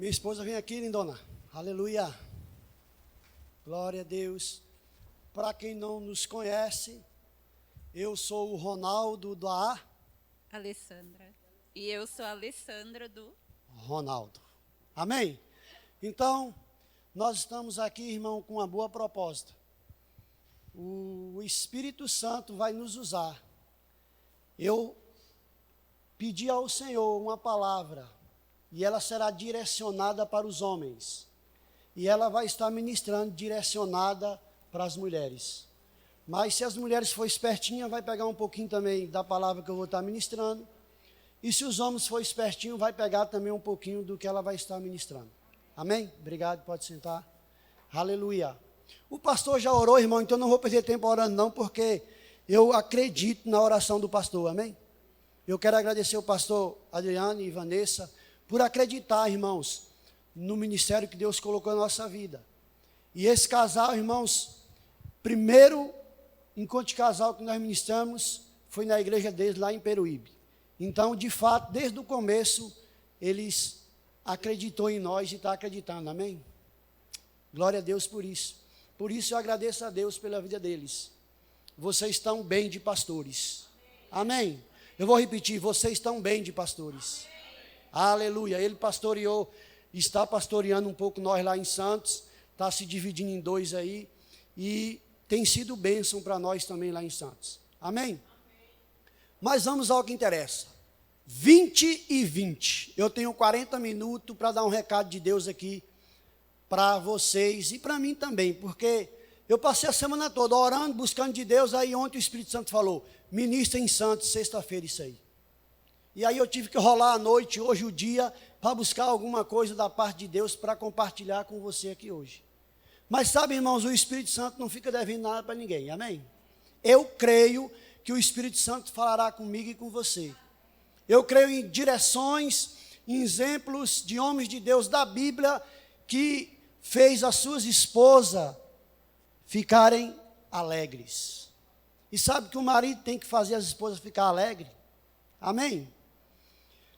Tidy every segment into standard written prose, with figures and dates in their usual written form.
Minha esposa vem aqui, lindona. Aleluia. Glória a Deus. Para quem não nos conhece, eu sou o Ronaldo da Alessandra. E eu sou a Alessandra do Ronaldo. Amém? Então, nós estamos aqui, irmão, com uma boa proposta. O Espírito Santo vai nos usar. Eu pedi ao Senhor uma palavra, e ela será direcionada para os homens. E ela vai estar ministrando direcionada para as mulheres. Mas se as mulheres for espertinha, vai pegar um pouquinho também da palavra que eu vou estar ministrando. E se os homens for espertinho, vai pegar também um pouquinho do que ela vai estar ministrando. Amém? Obrigado, pode sentar. Aleluia. O pastor já orou, irmão, então não vou perder tempo orando não, porque eu acredito na oração do pastor, amém? Eu quero agradecer o pastor Adriano e Vanessa por acreditar, irmãos, no ministério que Deus colocou na nossa vida. E esse casal, irmãos, primeiro encontro de casal que nós ministramos foi na igreja deles lá em Peruíbe. Então, de fato, desde o começo, eles acreditou em nós e estão acreditando, amém? Glória a Deus por isso. Por isso eu agradeço a Deus pela vida deles. Vocês estão bem de pastores. Amém? Eu vou repetir, vocês estão bem de pastores. Aleluia. Ele pastoreou, está pastoreando um pouco nós lá em Santos, está se dividindo em dois aí, e tem sido bênção para nós também lá em Santos. Amém? Mas vamos ao que interessa. 20 e 20. Eu tenho 40 minutos para dar um recado de Deus aqui para vocês e para mim também, porque eu passei a semana toda orando, buscando de Deus, aí ontem o Espírito Santo falou, ministra em Santos, sexta-feira isso aí. E aí eu tive que rolar a noite, hoje o dia, para buscar alguma coisa da parte de Deus para compartilhar com você aqui hoje. Mas sabe, irmãos, o Espírito Santo não fica devendo nada para ninguém, amém? Eu creio que o Espírito Santo falará comigo e com você. Eu creio em direções, em exemplos de homens de Deus da Bíblia que fez as suas esposas ficarem alegres. E sabe que o marido tem que fazer as esposas ficar alegres? Amém?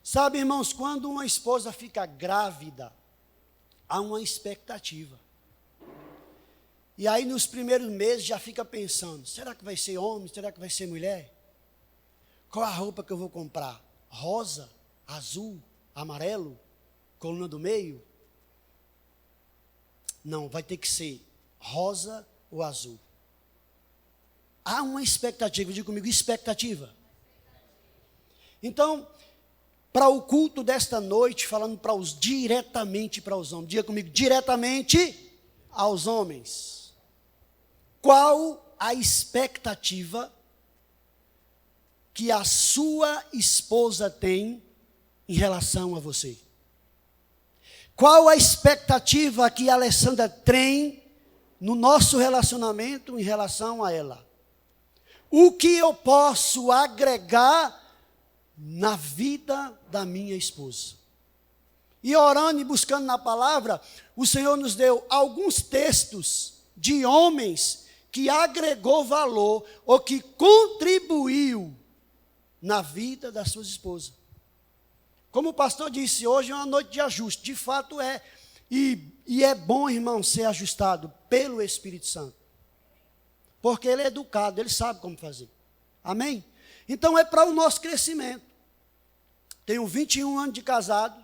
Sabe, irmãos, quando uma esposa fica grávida, há uma expectativa. E aí nos primeiros meses já fica pensando, será que vai ser homem, será que vai ser mulher? Qual a roupa que eu vou comprar? Rosa, azul, amarelo, coluna do meio? Não, vai ter que ser rosa ou azul. Há uma expectativa, diga comigo, expectativa. Então, para o culto desta noite, falando diretamente para os homens, diga comigo, diretamente aos homens. Qual a expectativa que a sua esposa tem em relação a você? Qual a expectativa que a Alessandra tem no nosso relacionamento em relação a ela? O que eu posso agregar na vida da minha esposa? E orando e buscando na palavra, o Senhor nos deu alguns textos de homens que agregou valor ou que contribuiu na vida das suas esposas. Como o pastor disse, hoje é uma noite de ajuste, de fato é. E é bom, irmão, ser ajustado pelo Espírito Santo. Porque ele é educado, ele sabe como fazer. Amém? Então é para o nosso crescimento. Tenho 21 anos de casado,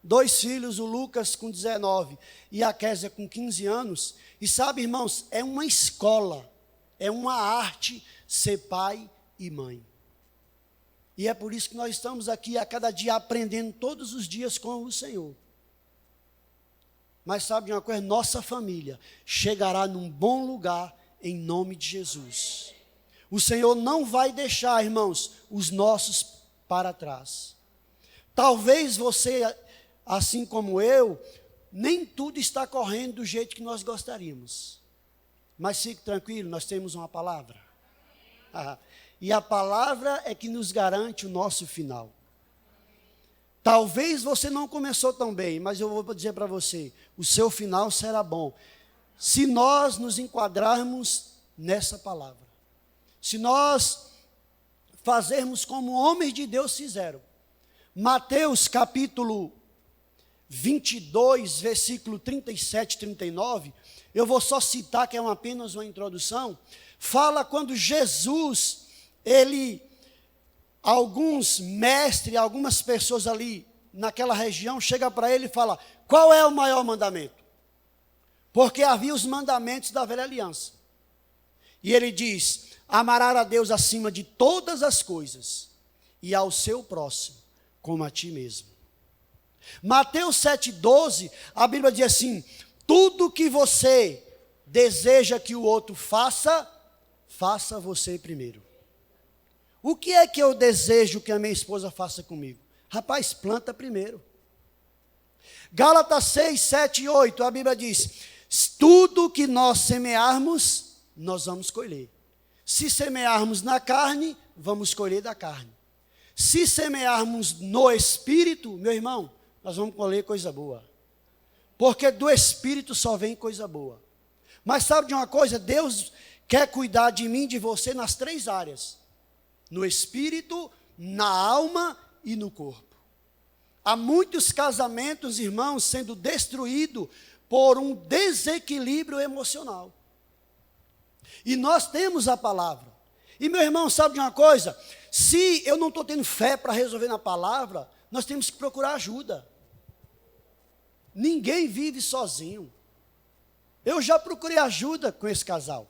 2 filhos, o Lucas com 19 e a Késia com 15 anos. E sabe, irmãos, é uma escola, é uma arte ser pai e mãe. E é por isso que nós estamos aqui a cada dia aprendendo todos os dias com o Senhor. Mas sabe de uma coisa? Nossa família chegará num bom lugar em nome de Jesus. O Senhor não vai deixar, irmãos, os nossos para trás. Talvez você, assim como eu, nem tudo está correndo do jeito que nós gostaríamos. Mas fique tranquilo, nós temos uma palavra. E a palavra é que nos garante o nosso final. Talvez você não começou tão bem, mas eu vou dizer para você, o seu final será bom. Se nós nos enquadrarmos nessa palavra. Se nós fazermos como homens de Deus fizeram. Mateus capítulo 22, versículo 37 e 39, eu vou só citar, que é apenas uma introdução, fala quando Jesus, alguns mestres, algumas pessoas ali naquela região, chega para ele e fala, qual é o maior mandamento? Porque havia os mandamentos da velha aliança. E ele diz, amarás a Deus acima de todas as coisas, e ao seu próximo, como a ti mesmo. Mateus 7,12, a Bíblia diz assim, tudo que você deseja que o outro faça, faça você primeiro. O que é que eu desejo que a minha esposa faça comigo? Rapaz, planta primeiro. Gálatas 6, 7 e 8, a Bíblia diz, tudo que nós semearmos, nós vamos colher. Se semearmos na carne, vamos colher da carne. Se semearmos no Espírito, meu irmão, nós vamos colher coisa boa. Porque do Espírito só vem coisa boa. Mas sabe de uma coisa? Deus quer cuidar de mim e de você nas 3 áreas. No Espírito, na alma e no corpo. Há muitos casamentos, irmãos, sendo destruídos por um desequilíbrio emocional. E nós temos a palavra. E meu irmão, sabe de uma coisa? Se eu não estou tendo fé para resolver na palavra, nós temos que procurar ajuda. Ninguém vive sozinho. Eu já procurei ajuda com esse casal.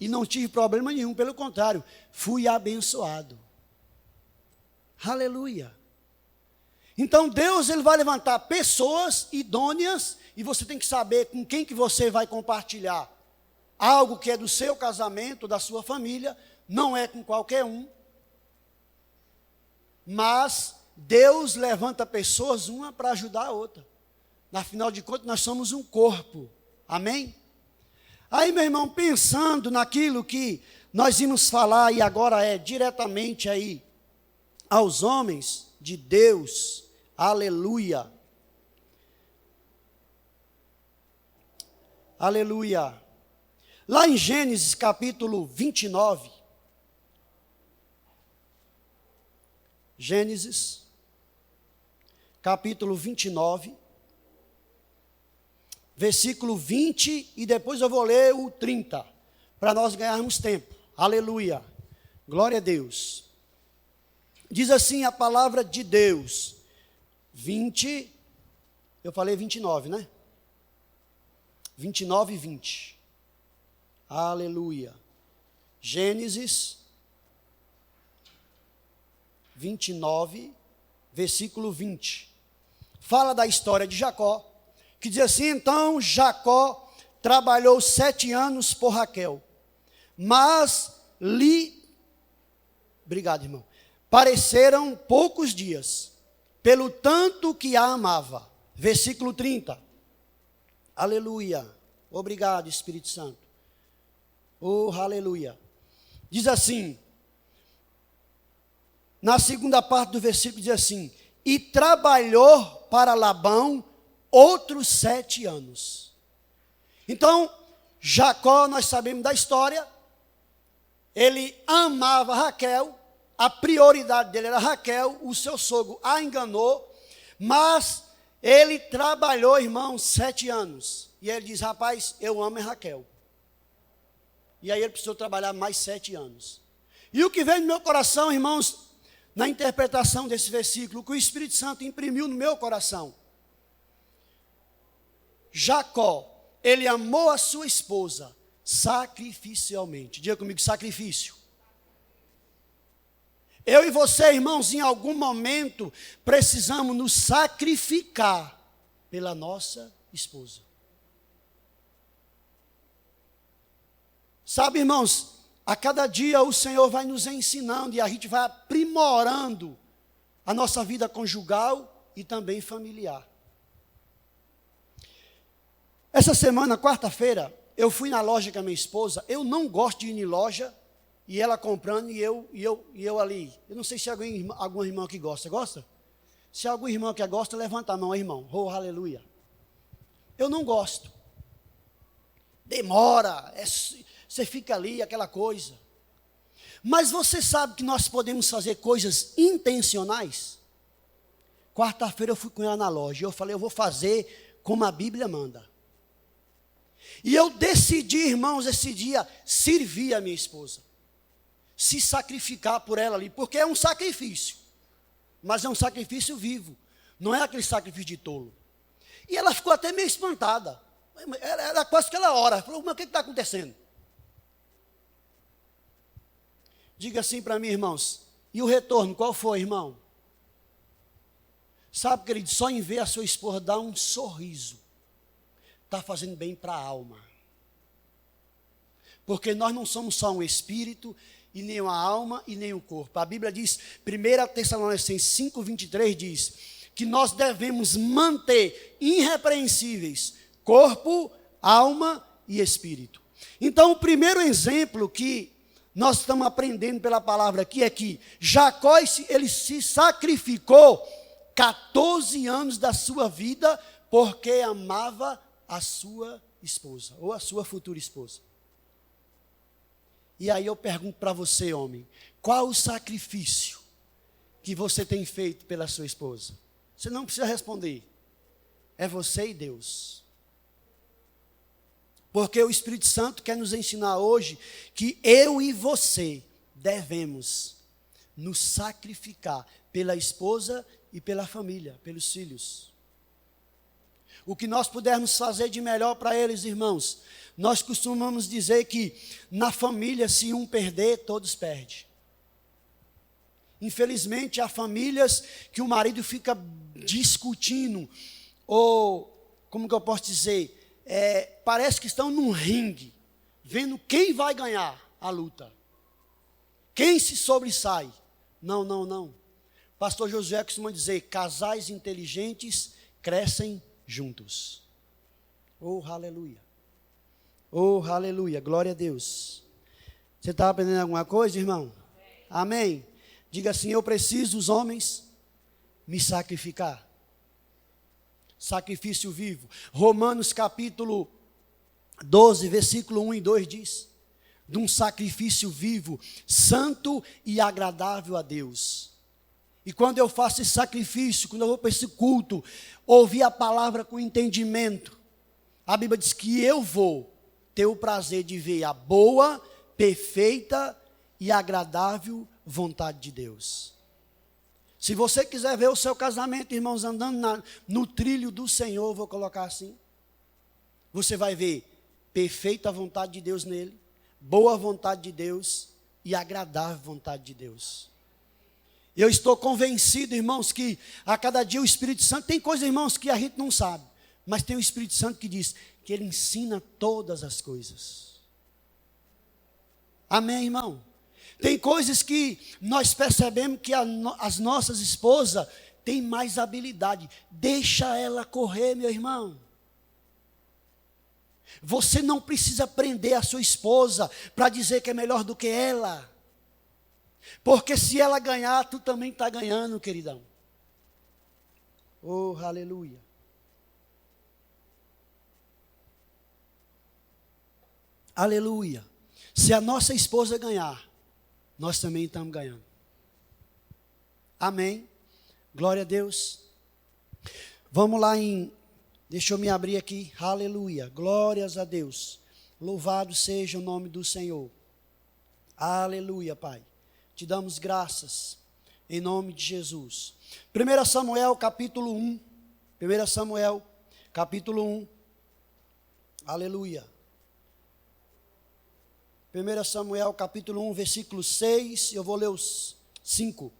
E não tive problema nenhum, pelo contrário, fui abençoado. Aleluia. Então Deus, ele vai levantar pessoas idôneas, e você tem que saber com quem que você vai compartilhar algo que é do seu casamento, da sua família, não é com qualquer um. Mas Deus levanta pessoas, uma para ajudar a outra. Afinal de contas, nós somos um corpo. Amém? Aí, meu irmão, pensando naquilo que nós íamos falar, e agora é diretamente aí aos homens de Deus. Aleluia. Aleluia. Lá em Gênesis capítulo 29. Gênesis capítulo 29. Versículo 20, e depois eu vou ler o 30, para nós ganharmos tempo. Aleluia. Glória a Deus. Diz assim a palavra de Deus. 20, eu falei 29, né? 29 e 20. Aleluia. Gênesis 29, versículo 20. Fala da história de Jacó. Que diz assim, então Jacó trabalhou 7 anos por Raquel, mas obrigado, irmão, pareceram poucos dias, pelo tanto que a amava. Versículo 30, aleluia, obrigado Espírito Santo, oh aleluia, diz assim, na segunda parte do versículo diz assim, e trabalhou para Labão outros 7 anos. Então, Jacó, nós sabemos da história, ele amava Raquel, a prioridade dele era Raquel, o seu sogro a enganou, mas ele trabalhou, irmão, 7 anos. E ele diz, rapaz, eu amo a Raquel. E aí ele precisou trabalhar mais 7 anos. E o que veio no meu coração, irmãos, na interpretação desse versículo, que o Espírito Santo imprimiu no meu coração, Jacó, ele amou a sua esposa sacrificialmente. Diga comigo, sacrifício. Eu e você, irmãos, em algum momento precisamos nos sacrificar pela nossa esposa. Sabe, irmãos, a cada dia o Senhor vai nos ensinando e a gente vai aprimorando a nossa vida conjugal e também familiar. Essa semana, quarta-feira, eu fui na loja com a minha esposa. Eu não gosto de ir em loja, e ela comprando, e eu ali. Eu não sei se algum irmão que gosta. Gosta? Se algum irmão que gosta, levanta a mão, irmão. Oh, aleluia. Eu não gosto. Demora, você fica ali, aquela coisa. Mas você sabe que nós podemos fazer coisas intencionais? Quarta-feira eu fui com ela na loja. E eu falei, eu vou fazer como a Bíblia manda. E eu decidi, irmãos, esse dia, servir a minha esposa. Se sacrificar por ela ali. Porque é um sacrifício. Mas é um sacrifício vivo. Não é aquele sacrifício de tolo. E ela ficou até meio espantada. Era quase aquela hora. Falou, mas o que está acontecendo? Diga assim para mim, irmãos. E o retorno, qual foi, irmão? Sabe, querido, só em ver a sua esposa dar um sorriso, está fazendo bem para a alma. Porque nós não somos só um espírito, e nem uma alma, e nem um corpo. A Bíblia diz, 1 Tessalonicenses 5:23 diz, que nós devemos manter irrepreensíveis corpo, alma e espírito. Então, o primeiro exemplo que nós estamos aprendendo pela palavra aqui é que Jacó, ele se sacrificou 14 anos da sua vida porque amava a sua esposa, ou a sua futura esposa. E aí eu pergunto para você, homem, qual o sacrifício que você tem feito pela sua esposa? Você não precisa responder. É você e Deus. Porque o Espírito Santo quer nos ensinar hoje que eu e você devemos nos sacrificar pela esposa e pela família, pelos filhos. O que nós pudermos fazer de melhor para eles, irmãos, nós costumamos dizer que na família, se um perder, todos perdem. Infelizmente, há famílias que o marido fica discutindo, ou, como que eu posso dizer, parece que estão num ringue, vendo quem vai ganhar a luta, quem se sobressai. Não. Pastor Josué costuma dizer, casais inteligentes crescem juntos. Oh, aleluia. Oh, aleluia. Glória a Deus. Você está aprendendo alguma coisa, irmão? Amém. Diga assim, eu preciso, os homens, me sacrificar. Sacrifício vivo. Romanos capítulo 12, versículo 1 e 2 diz, de um sacrifício vivo, santo e agradável a Deus. E quando eu faço esse sacrifício, quando eu vou para esse culto, ouvir a palavra com entendimento, a Bíblia diz que eu vou ter o prazer de ver a boa, perfeita e agradável vontade de Deus. Se você quiser ver o seu casamento, irmãos, andando no trilho do Senhor, vou colocar assim, você vai ver perfeita vontade de Deus nele, boa vontade de Deus e agradável vontade de Deus. Eu estou convencido, irmãos, que a cada dia o Espírito Santo, tem coisas, irmãos, que a gente não sabe, mas tem o Espírito Santo que diz que ele ensina todas as coisas. Amém, irmão? Tem coisas que nós percebemos que as nossas esposas têm mais habilidade. Deixa ela correr, meu irmão. Você não precisa prender a sua esposa para dizer que é melhor do que ela. Porque se ela ganhar, tu também está ganhando, queridão. Oh, aleluia. Aleluia. Se a nossa esposa ganhar, nós também estamos ganhando. Amém. Glória a Deus. Vamos lá deixa eu me abrir aqui. Aleluia. Glórias a Deus. Louvado seja o nome do Senhor. Aleluia, Pai. Te damos graças em nome de Jesus. 1 Samuel capítulo 1. 1 Samuel capítulo 1. Aleluia. 1 Samuel capítulo 1, versículo 6, eu vou ler os 5.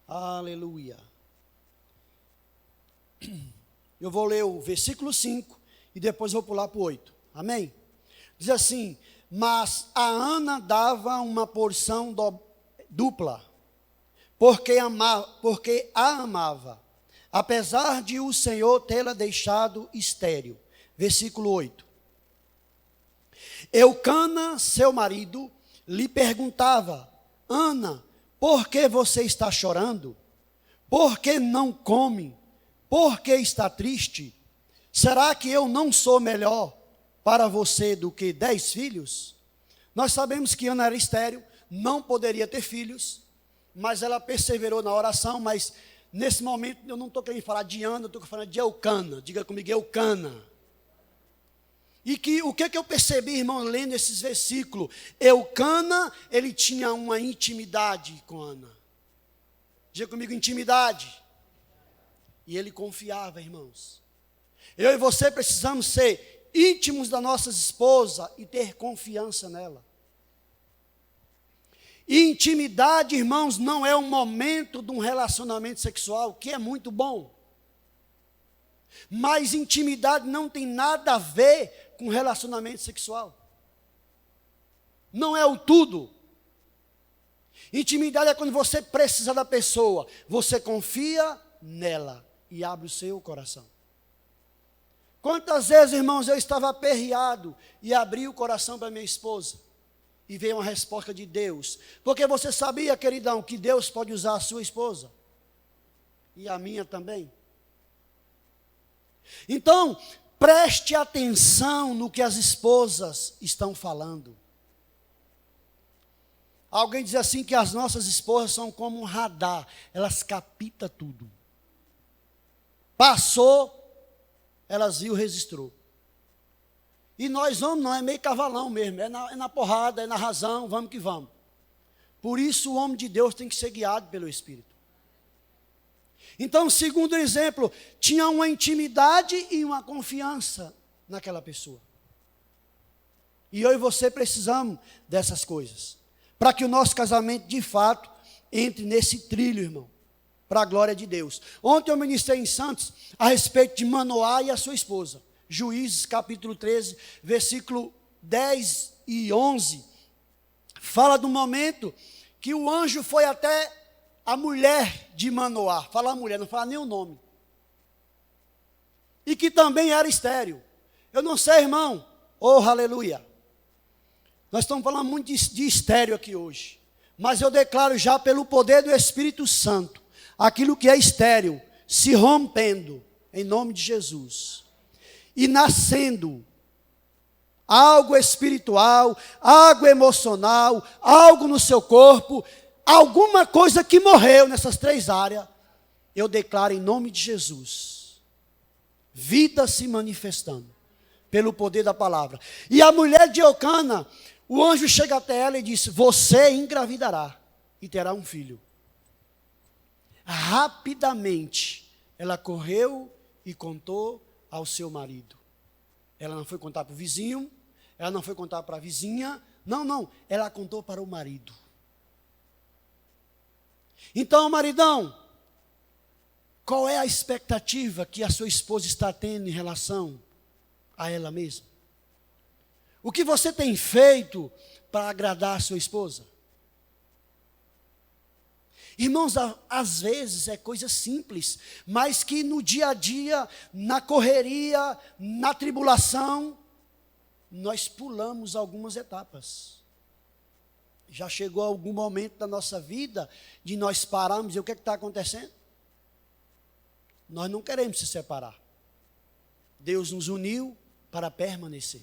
Aleluia. Eu vou ler o versículo 5 e depois vou pular para o 8. Amém? Diz assim, mas a Ana dava uma porção dupla, porque a amava, apesar de o Senhor tê-la deixado estéril. Versículo 8. Eucana, seu marido, lhe perguntava, Ana, por que você está chorando? Por que não come? Por que está triste? Será que eu não sou melhor para você do que 10 filhos? Nós sabemos que Ana era estéril, não poderia ter filhos, mas ela perseverou na oração, mas nesse momento eu não estou querendo falar de Ana, eu estou falando de Eucana. Diga comigo, Eucana. E o que eu percebi, irmão, lendo esses versículos? Eucana, ele tinha uma intimidade com Ana. Diga comigo, intimidade. E ele confiava, irmãos. Eu e você precisamos ser íntimos da nossa esposa e ter confiança nela. E intimidade, irmãos, não é um momento de um relacionamento sexual, que é muito bom. Mas intimidade não tem nada a ver com relacionamento sexual. Não é o tudo. Intimidade é quando você precisa da pessoa, você confia nela e abre o seu coração. Quantas vezes, irmãos, eu estava aperreado e abri o coração para minha esposa e veio uma resposta de Deus. Porque você sabia, queridão, que Deus pode usar a sua esposa e a minha também. Então, preste atenção no que as esposas estão falando. Alguém diz assim que as nossas esposas são como um radar, elas captam tudo. Passou, elas viu, registrou. E nós homens não, é meio cavalão mesmo, é na porrada, é na razão, vamos que vamos. Por isso o homem de Deus tem que ser guiado pelo Espírito. Então, segundo exemplo, tinha uma intimidade e uma confiança naquela pessoa. E eu e você precisamos dessas coisas, para que o nosso casamento de fato entre nesse trilho, irmão, para a glória de Deus. Ontem eu ministrei em Santos a respeito de Manoá e a sua esposa. Juízes capítulo 13, versículo 10 e 11, fala do momento que o anjo foi até a mulher de Manoá. Fala a mulher, não fala nem o nome. E que também era estéril. Eu não sei, irmão, oh aleluia. Nós estamos falando muito de estéril aqui hoje. Mas eu declaro já pelo poder do Espírito Santo, aquilo que é estéril, se rompendo, em nome de Jesus. E nascendo algo espiritual, algo emocional, algo no seu corpo, alguma coisa que morreu nessas três áreas, eu declaro em nome de Jesus, vida se manifestando, pelo poder da palavra. E a mulher de Eucana, o anjo chega até ela e disse, você engravidará e terá um filho. Rapidamente, ela correu e contou ao seu marido. Ela não foi contar para o vizinho, ela não foi contar para a vizinha, não, ela contou para o marido. Então, maridão, qual é a expectativa que a sua esposa está tendo em relação a ela mesma? O que você tem feito para agradar a sua esposa? Irmãos, às vezes é coisa simples, mas que no dia a dia, na correria, na tribulação, nós pulamos algumas etapas. Já chegou algum momento da nossa vida de nós pararmos e o que está acontecendo? Nós não queremos se separar. Deus nos uniu para permanecer.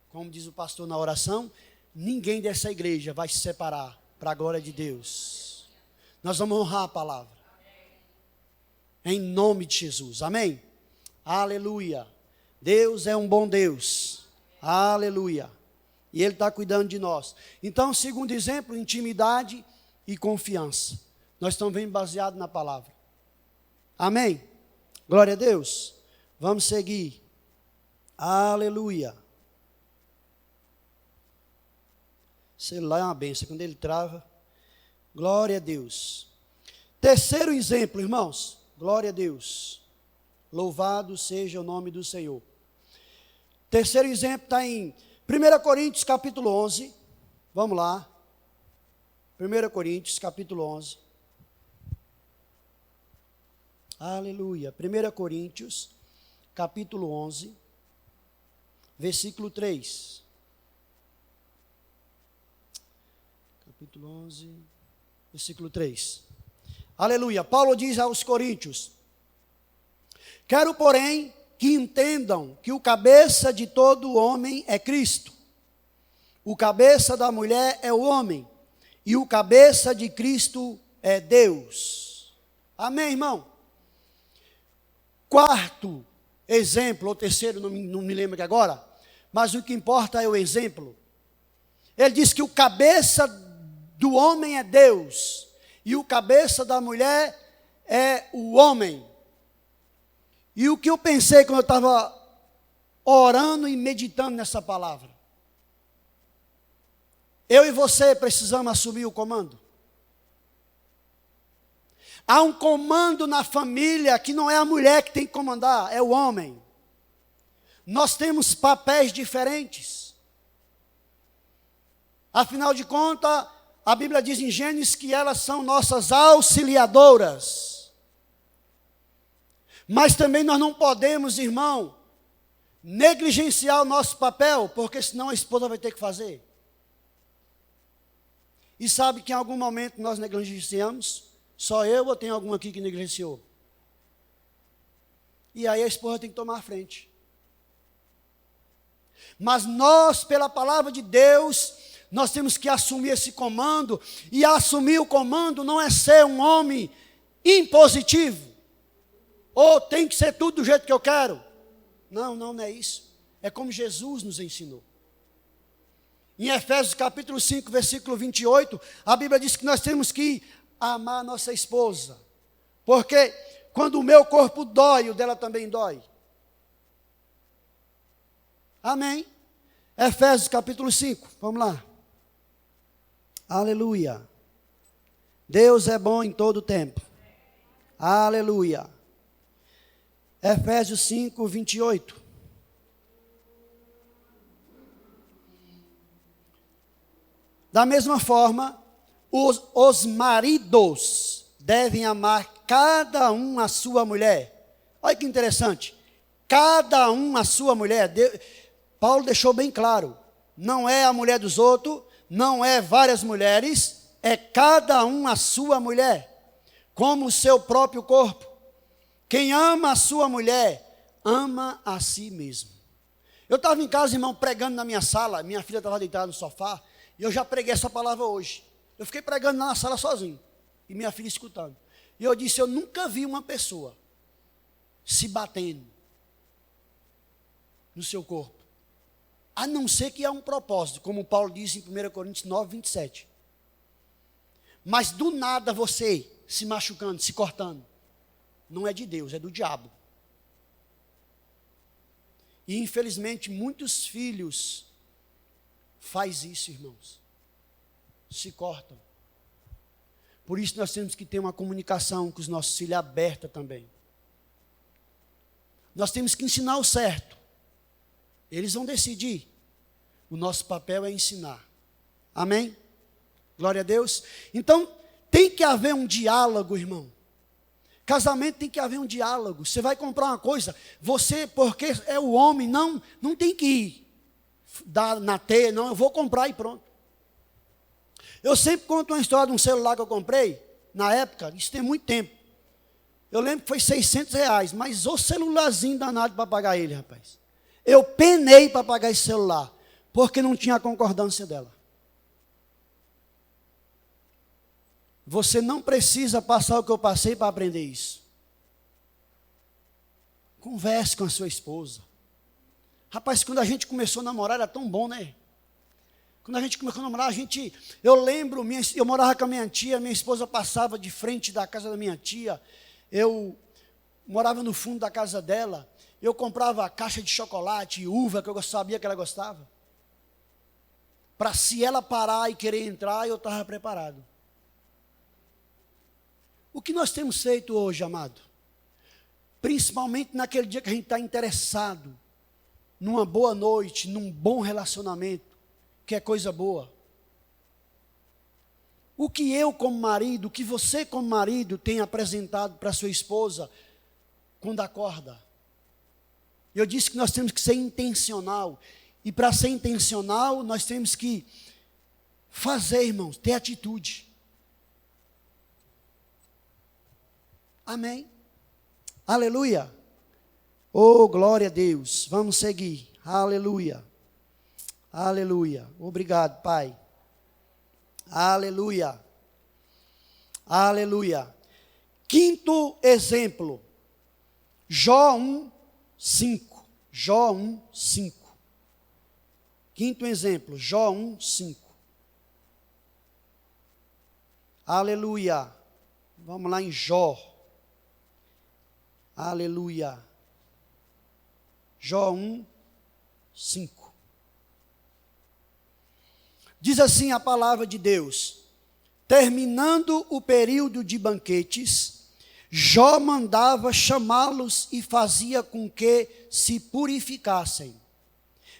Como diz o pastor na oração, ninguém dessa igreja vai se separar para a glória de Deus. Nós vamos honrar a palavra. Em nome de Jesus. Amém? Aleluia. Deus é um bom Deus. Aleluia. E Ele está cuidando de nós. Então, segundo exemplo, intimidade e confiança. Nós estamos bem baseados na palavra. Amém? Glória a Deus. Vamos seguir. Aleluia. O celular é uma bênção. Quando ele trava, glória a Deus. Terceiro exemplo, irmãos. Glória a Deus. Louvado seja o nome do Senhor. Terceiro exemplo está em 1 Coríntios capítulo 11. Vamos lá. 1 Coríntios capítulo 11. Aleluia. 1 Coríntios capítulo 11. Versículo 3. Capítulo 11, versículo 3. Aleluia. Paulo diz aos coríntios: quero, porém, que entendam que o cabeça de todo homem é Cristo. O cabeça da mulher é o homem, e o cabeça de Cristo é Deus. Amém, irmão? Quarto exemplo, ou terceiro, não me lembro aqui agora, mas o que importa é o exemplo. Ele diz que o cabeça do homem é Deus, e o cabeça da mulher é o homem. E o que eu pensei quando eu estava orando e meditando nessa palavra? Eu e você precisamos assumir o comando. Há um comando na família que não é a mulher que tem que comandar, é o homem. Nós temos papéis diferentes. Afinal de contas, a Bíblia diz em Gênesis que elas são nossas auxiliadoras. Mas também nós não podemos, irmão, negligenciar o nosso papel, porque senão a esposa vai ter que fazer. E sabe que em algum momento nós negligenciamos? Só eu ou tem algum aqui que negligenciou? E aí a esposa tem que tomar a frente. Mas nós, pela palavra de Deus, nós temos que assumir esse comando. E assumir o comando não é ser um homem impositivo. Ou tem que ser tudo do jeito que eu quero. Não é isso. É como Jesus nos ensinou. Em Efésios capítulo 5, versículo 28, a Bíblia diz que nós temos que amar nossa esposa. Porque quando o meu corpo dói, o dela também dói. Amém? Efésios capítulo 5, vamos lá. Aleluia. Deus é bom em todo tempo. Aleluia. Efésios 5, 28. Da mesma forma, os maridos devem amar cada um a sua mulher. Olha que interessante. Cada um a sua mulher. Paulo deixou bem claro. Não é a mulher dos outros, não é várias mulheres, é cada um a sua mulher, como o seu próprio corpo. Quem ama a sua mulher, ama a si mesmo. Eu estava em casa, irmão, pregando na minha sala, minha filha estava deitada no sofá, e eu já preguei essa palavra hoje. Eu fiquei pregando na sala sozinho, e minha filha escutando. E eu disse, eu nunca vi uma pessoa se batendo no seu corpo, a não ser que há um propósito, como Paulo diz em 1 Coríntios 9, 27. Mas do nada você se machucando, se cortando, não é de Deus, é do diabo. E infelizmente muitos filhos faz isso, irmãos. Se cortam. Por isso nós temos que ter uma comunicação com os nossos filhos aberta também. Nós temos que ensinar o certo. Eles vão decidir. O nosso papel é ensinar. Amém? Glória a Deus. Então, tem que haver um diálogo, irmão. Casamento tem que haver um diálogo. Você vai comprar uma coisa, você, porque é o homem, não tem que ir dar na teia, não, eu vou comprar e pronto. Eu sempre conto uma história de um celular que eu comprei, na época, isso tem muito tempo. Eu lembro que foi R$600, mas o celularzinho danado para pagar ele, rapaz. Eu penei para pagar esse celular, porque não tinha a concordância dela. Você não precisa passar o que eu passei para aprender isso. Converse com a sua esposa. Rapaz, quando a gente começou a namorar, era tão bom, né? Quando a gente começou a namorar, eu lembro, eu morava com a minha tia, minha esposa passava de frente da casa da minha tia, eu morava no fundo da casa dela, eu comprava caixa de chocolate e uva, que eu sabia que ela gostava, para se ela parar e querer entrar, eu estava preparado. O que nós temos feito hoje, amado? Principalmente naquele dia que a gente está interessado numa boa noite, num bom relacionamento, que é coisa boa. O que eu como marido, o que você como marido tem apresentado para sua esposa quando acorda? Eu disse que nós temos que ser intencional. E para ser intencional, nós temos que fazer, irmãos, ter atitude. Amém? Aleluia. Oh, glória a Deus. Vamos seguir. Aleluia. Aleluia. Obrigado, Pai. Aleluia. Aleluia. Quinto exemplo, Jó 1:5. Jó 1:5. Quinto exemplo, Jó 1:5. Aleluia. Vamos lá em Jó. Aleluia. Jó 1:5. Diz assim a palavra de Deus: terminando o período de banquetes, Jó mandava chamá-los e fazia com que se purificassem.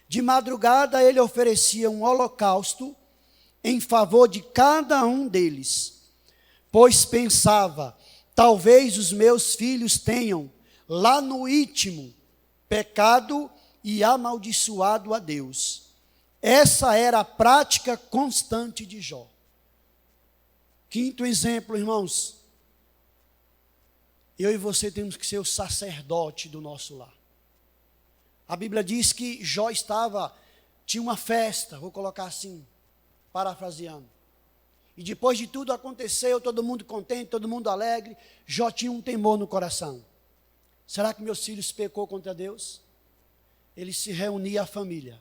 De madrugada ele oferecia um holocausto em favor de cada um deles, pois pensava: talvez os meus filhos tenham, lá no íntimo, pecado e amaldiçoado a Deus. Essa era a prática constante de Jó. Quinto exemplo, irmãos. Eu e você temos que ser o sacerdote do nosso lar. A Bíblia diz que Jó tinha uma festa, vou colocar assim, parafraseando. E depois de tudo aconteceu, todo mundo contente, todo mundo alegre, Jó tinha um temor no coração. Será que meus filhos pecou contra Deus? Ele se reunia à família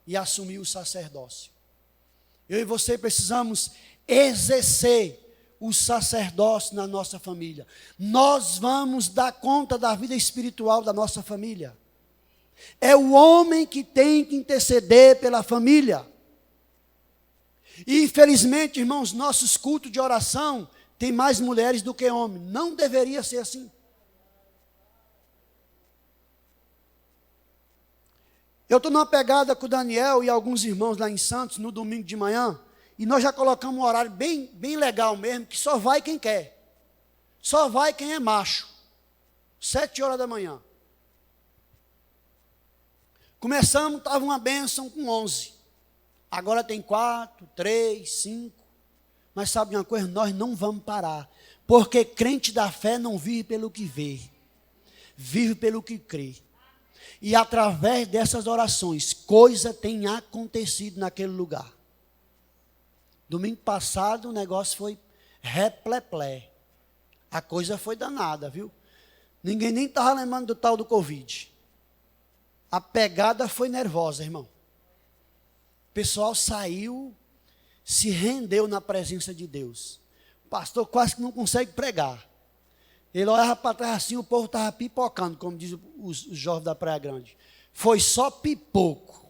e assumiu o sacerdócio. Eu e você precisamos exercer o sacerdócio na nossa família. Nós vamos dar conta da vida espiritual da nossa família. É o homem que tem que interceder pela família. E infelizmente, irmãos, nossos cultos de oração tem mais mulheres do que homens. Não deveria ser assim. Eu estou numa pegada com o Daniel e alguns irmãos lá em Santos, no domingo de manhã, e nós já colocamos um horário bem legal mesmo, que só vai quem quer. Só vai quem é macho. 7 horas da manhã. Começamos, estava uma bênção com 11. Agora tem 4, 3, 5. Mas sabe uma coisa? Nós não vamos parar. Porque crente da fé não vive pelo que vê. Vive pelo que crê. E através dessas orações, coisa tem acontecido naquele lugar. Domingo passado o negócio foi repleplé. A coisa foi danada, viu? Ninguém nem estava lembrando do tal do Covid. A pegada foi nervosa, irmão. O pessoal saiu, se rendeu na presença de Deus. O pastor quase que não consegue pregar. Ele olhava para trás assim, o povo estava pipocando, como diz os jovens da Praia Grande. Foi só pipoco.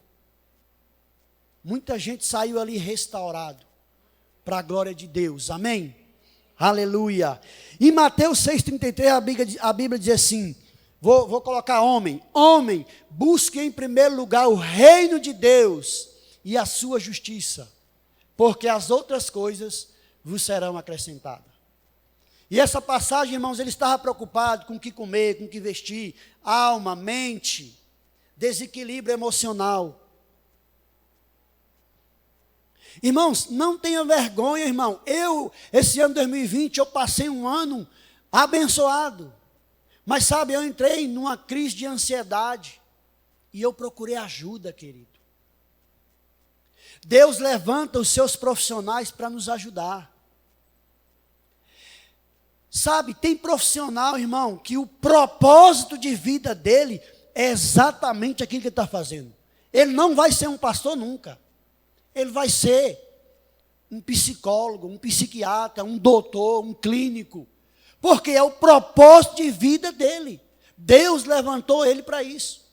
Muita gente saiu ali restaurado, para a glória de Deus, amém? Aleluia. Em Mateus 6,33, a Bíblia diz assim, vou colocar homem, busque em primeiro lugar o reino de Deus e a sua justiça, porque as outras coisas vos serão acrescentadas. E essa passagem, irmãos, ele estava preocupado com o que comer, com o que vestir, alma, mente, desequilíbrio emocional. Irmãos, não tenha vergonha, irmão. Esse ano 2020, eu passei um ano abençoado. Mas sabe, eu entrei numa crise de ansiedade. E eu procurei ajuda, querido. Deus levanta os seus profissionais para nos ajudar. Sabe, tem profissional, irmão, que o propósito de vida dele é exatamente aquilo que ele está fazendo. Ele não vai ser um pastor nunca. Ele vai ser um psicólogo, um psiquiatra, um doutor, um clínico. Porque é o propósito de vida dele. Deus levantou ele para isso.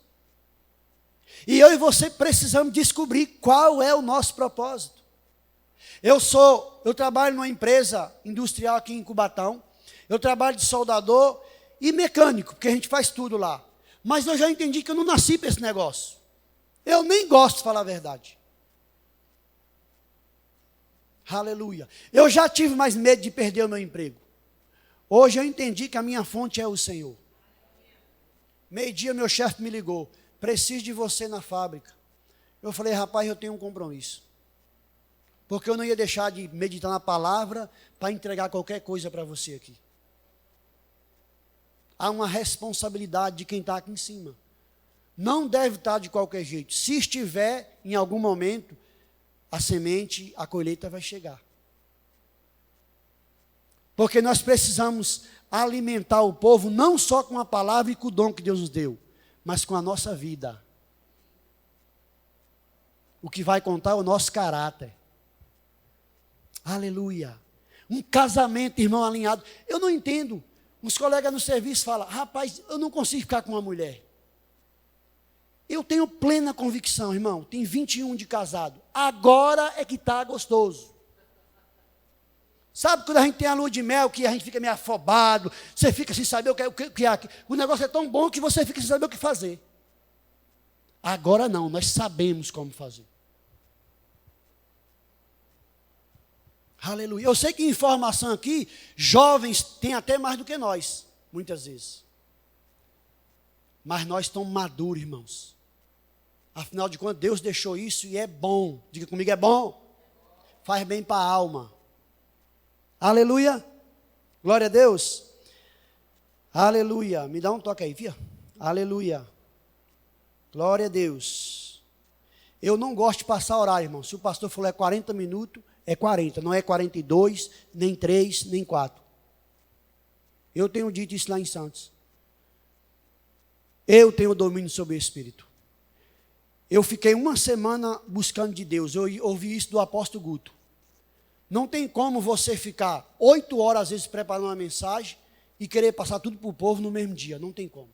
E eu e você precisamos descobrir qual é o nosso propósito. Eu trabalho numa empresa industrial aqui em Cubatão. Eu trabalho de soldador e mecânico, porque a gente faz tudo lá. Mas eu já entendi que eu não nasci para esse negócio. Eu nem gosto de falar a verdade. Aleluia. Eu já tive mais medo de perder o meu emprego. Hoje eu entendi que a minha fonte é o Senhor. Meio-dia meu chefe me ligou. Preciso de você na fábrica. Eu falei, rapaz, eu tenho um compromisso. Porque eu não ia deixar de meditar na palavra para entregar qualquer coisa para você aqui. Há uma responsabilidade de quem está aqui em cima. Não deve estar de qualquer jeito. Se estiver, em algum momento, a semente, a colheita vai chegar. Porque nós precisamos alimentar o povo não só com a palavra e com o dom que Deus nos deu, mas com a nossa vida. O que vai contar é o nosso caráter. Aleluia. Um casamento, irmão, alinhado. Eu não entendo. Uns colegas no serviço falam, rapaz, eu não consigo ficar com uma mulher. Eu tenho plena convicção, irmão, tem 21 de casado. Agora é que está gostoso. Sabe quando a gente tem a lua de mel, que a gente fica meio afobado, você fica sem saber o que é. O negócio é tão bom que você fica sem saber o que fazer. Agora não, nós sabemos como fazer. Aleluia. Eu sei que informação aqui, jovens têm até mais do que nós, muitas vezes. Mas nós estamos maduros, irmãos. Afinal de contas, Deus deixou isso e é bom. Diga comigo, é bom. Faz bem para a alma. Aleluia. Glória a Deus. Aleluia. Me dá um toque aí, filha. Aleluia. Glória a Deus. Eu não gosto de passar horário, irmão. Se o pastor falou 40 minutos, é 40. Não é 42, nem 3, nem 4. Eu tenho dito isso lá em Santos. Eu tenho domínio sobre o Espírito. Eu fiquei uma semana buscando de Deus. Eu ouvi isso do apóstolo Guto. Não tem como você ficar 8 horas, às vezes, preparando uma mensagem e querer passar tudo para o povo no mesmo dia. Não tem como.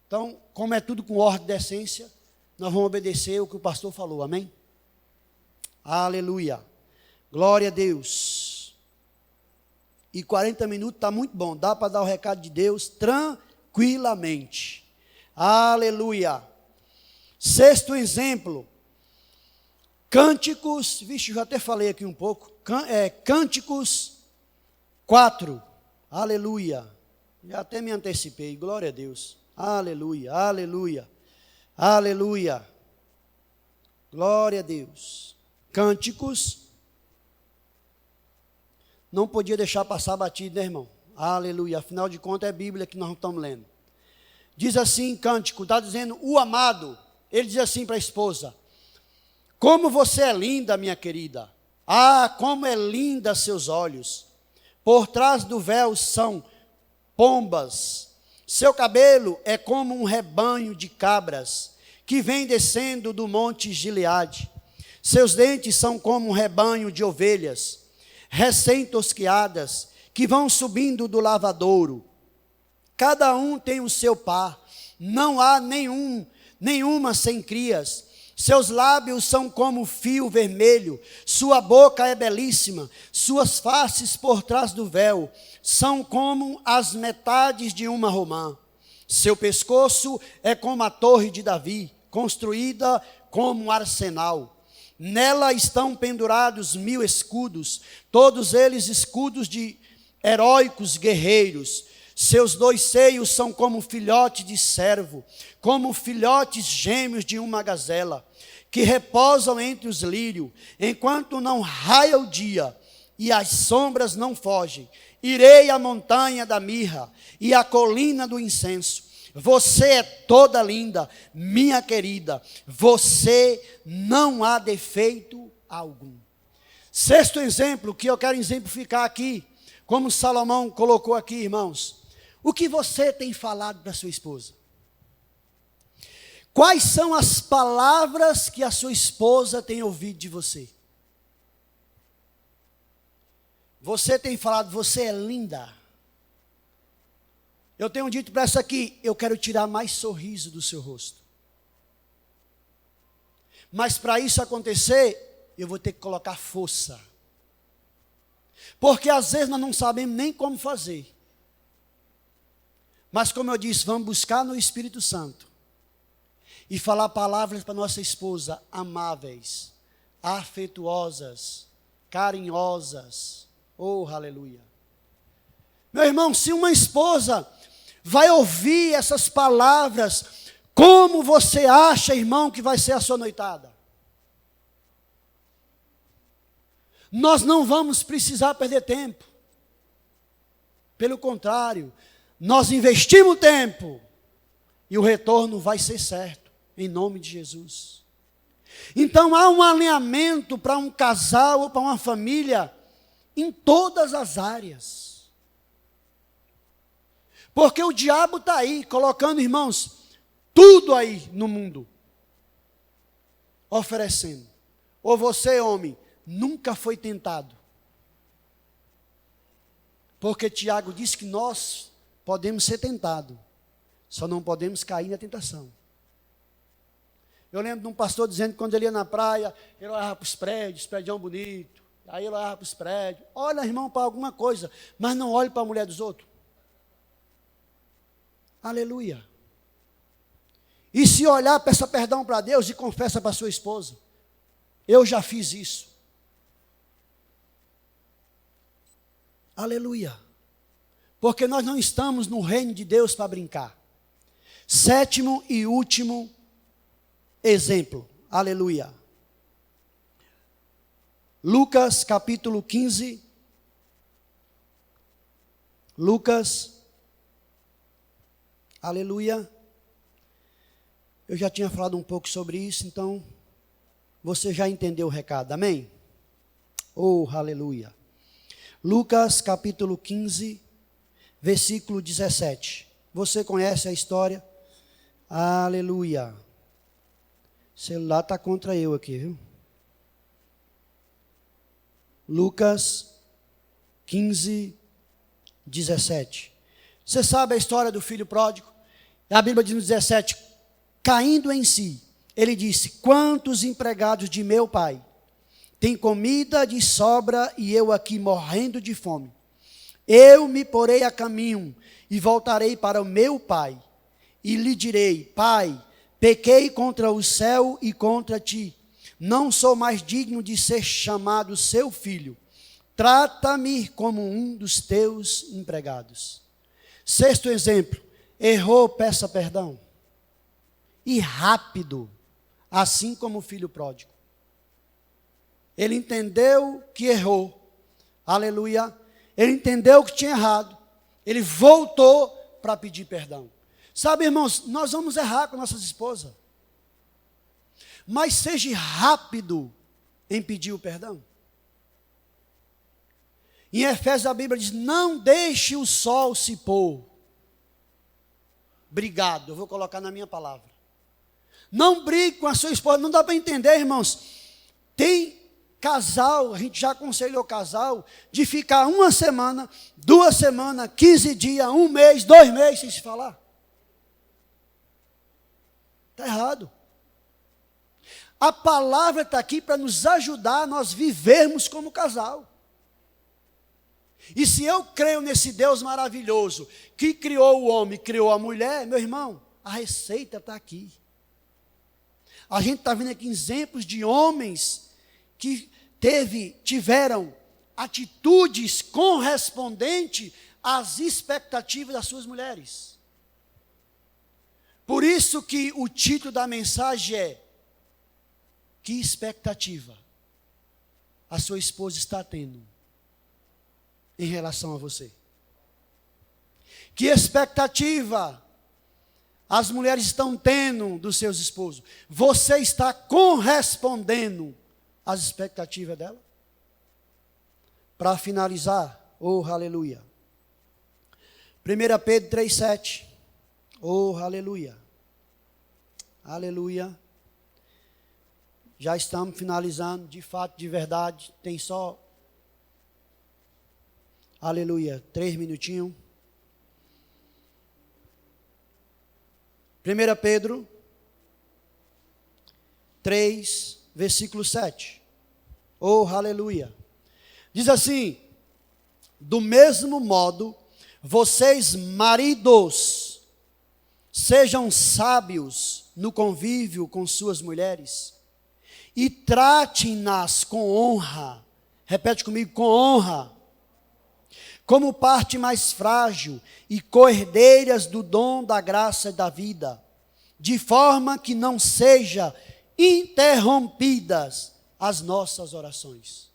Então, como é tudo com ordem e decência, nós vamos obedecer o que o pastor falou. Amém? Aleluia. Glória a Deus. E 40 minutos está muito bom. Dá para dar o recado de Deus tranquilamente. Aleluia. Sexto exemplo. Cânticos, vixe, eu já até falei aqui um pouco. Cânticos 4. Aleluia. Já até me antecipei. Glória a Deus. Aleluia, aleluia, aleluia. Glória a Deus. Cânticos. Não podia deixar passar batido, né, irmão? Aleluia. Afinal de contas, é a Bíblia que nós estamos lendo. Diz assim, cântico, está dizendo, o amado. Ele diz assim para a esposa: como você é linda, minha querida. Ah, como é linda seus olhos. Por trás do véu são pombas. Seu cabelo é como um rebanho de cabras que vem descendo do monte Gileade. Seus dentes são como um rebanho de ovelhas recém-tosquiadas que vão subindo do lavadouro. Cada um tem o seu par. Não há nenhuma sem crias. Seus lábios são como fio vermelho, sua boca é belíssima, suas faces por trás do véu são como as metades de uma romã. Seu pescoço é como a torre de Davi, construída como um arsenal. Nela estão pendurados 1000 escudos, todos eles escudos de heróicos guerreiros. Seus 2 seios são como filhote de servo, como filhotes gêmeos de uma gazela, que reposam entre os lírios, enquanto não raia o dia e as sombras não fogem. Irei à montanha da mirra e à colina do incenso. Você é toda linda, minha querida, você não há defeito algum. Sexto exemplo que eu quero exemplificar aqui, como Salomão colocou aqui, irmãos. O que você tem falado para sua esposa? Quais são as palavras que a sua esposa tem ouvido de você? Você tem falado, você é linda. Eu tenho dito para essa aqui, eu quero tirar mais sorriso do seu rosto. Mas para isso acontecer, eu vou ter que colocar força. Porque às vezes nós não sabemos nem como fazer. Mas como eu disse, vamos buscar no Espírito Santo. E falar palavras para nossa esposa amáveis, afetuosas, carinhosas. Oh, aleluia. Meu irmão, se uma esposa vai ouvir essas palavras, como você acha, irmão, que vai ser a sua noitada? Nós não vamos precisar perder tempo. Pelo contrário, nós investimos tempo e o retorno vai ser certo, em nome de Jesus. Então há um alinhamento para um casal ou para uma família em todas as áreas. Porque o diabo está aí, colocando, irmãos, tudo aí no mundo, oferecendo. Ou você, homem, nunca foi tentado. Porque Tiago diz que nós podemos ser tentados, só não podemos cair na tentação. Eu lembro de um pastor dizendo que quando ele ia na praia, ele olhava para os prédios bonito. Aí ele olhava para os prédios. Olha, irmão, para alguma coisa, mas não olhe para a mulher dos outros. Aleluia. E se olhar, peça perdão para Deus e confessa para sua esposa. Eu já fiz isso. Aleluia. Porque nós não estamos no reino de Deus para brincar. Sétimo e último exemplo. Aleluia. Lucas capítulo 15. Lucas. Aleluia. Eu já tinha falado um pouco sobre isso, então você já entendeu o recado, amém? Oh, aleluia. Lucas capítulo 15, versículo 17. Você conhece a história? Aleluia. O celular está contra eu aqui, viu? Lucas 15, 17. Você sabe a história do filho pródigo? A Bíblia diz no 17, caindo em si, ele disse, quantos empregados de meu pai têm comida de sobra e eu aqui morrendo de fome? Eu me porei a caminho e voltarei para o meu pai e lhe direi, pai, pequei contra o céu e contra ti, não sou mais digno de ser chamado seu filho, trata-me como um dos teus empregados. Sexto exemplo, errou, peça perdão. E rápido, assim como o filho pródigo. Ele entendeu que errou, aleluia, ele entendeu que tinha errado, ele voltou para pedir perdão. Sabe, irmãos, nós vamos errar com nossas esposas, mas seja rápido em pedir o perdão. Em Efésios a Bíblia diz, não deixe o sol se pôr. Obrigado, eu vou colocar na minha palavra. Não brigue com a sua esposa, não dá para entender, irmãos. Tem casal, a gente já aconselhou casal, de ficar 1 semana, 2 semanas, 15 dias, 1 mês, 2 meses sem se falar. Está errado. A palavra está aqui para nos ajudar a nós vivermos como casal. E se eu creio nesse Deus maravilhoso, que criou o homem, criou a mulher, meu irmão, a receita está aqui. A gente está vendo aqui exemplos de homens que tiveram atitudes correspondentes às expectativas das suas mulheres. Por isso que o título da mensagem é, que expectativa a sua esposa está tendo em relação a você? Que expectativa as mulheres estão tendo dos seus esposos? Você está correspondendo às expectativas dela? Para finalizar, oh aleluia. 1 Pedro 3,7. Oh aleluia. Aleluia. Já estamos finalizando, de fato, de verdade, tem só, aleluia, 3 minutinhos. 1 Pedro 3, versículo 7. Oh, aleluia. Diz assim, do mesmo modo, vocês maridos, sejam sábios no convívio com suas mulheres, e tratem-nas com honra. Repete comigo, com honra. Como parte mais frágil e co-herdeiras do dom da graça e da vida, de forma que não seja interrompidas as nossas orações.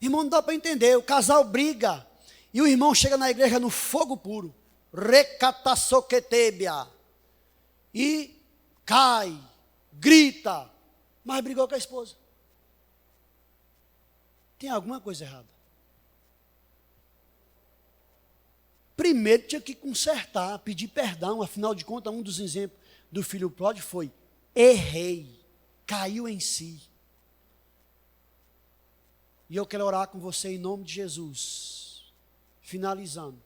Irmão, não dá para entender, o casal briga, e o irmão chega na igreja no fogo puro, recataçoquetebia, e cai grita, mas brigou com a esposa. Tem alguma coisa errada. Primeiro tinha que consertar, pedir perdão. Afinal de contas, um dos exemplos do filho pródigo foi: errei, caiu em si. E eu quero orar com você em nome de Jesus, finalizando,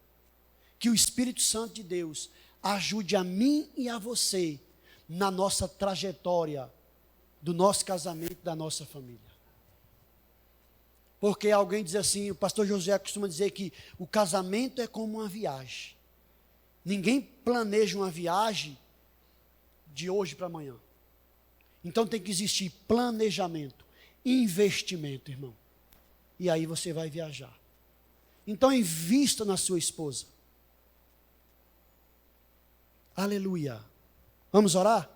que o Espírito Santo de Deus ajude a mim e a você na nossa trajetória do nosso casamento, da nossa família. Porque alguém diz assim, o pastor José costuma dizer que o casamento é como uma viagem. Ninguém planeja uma viagem de hoje para amanhã. Então tem que existir planejamento, investimento, irmão. E aí você vai viajar. Então invista na sua esposa. Aleluia. Vamos orar?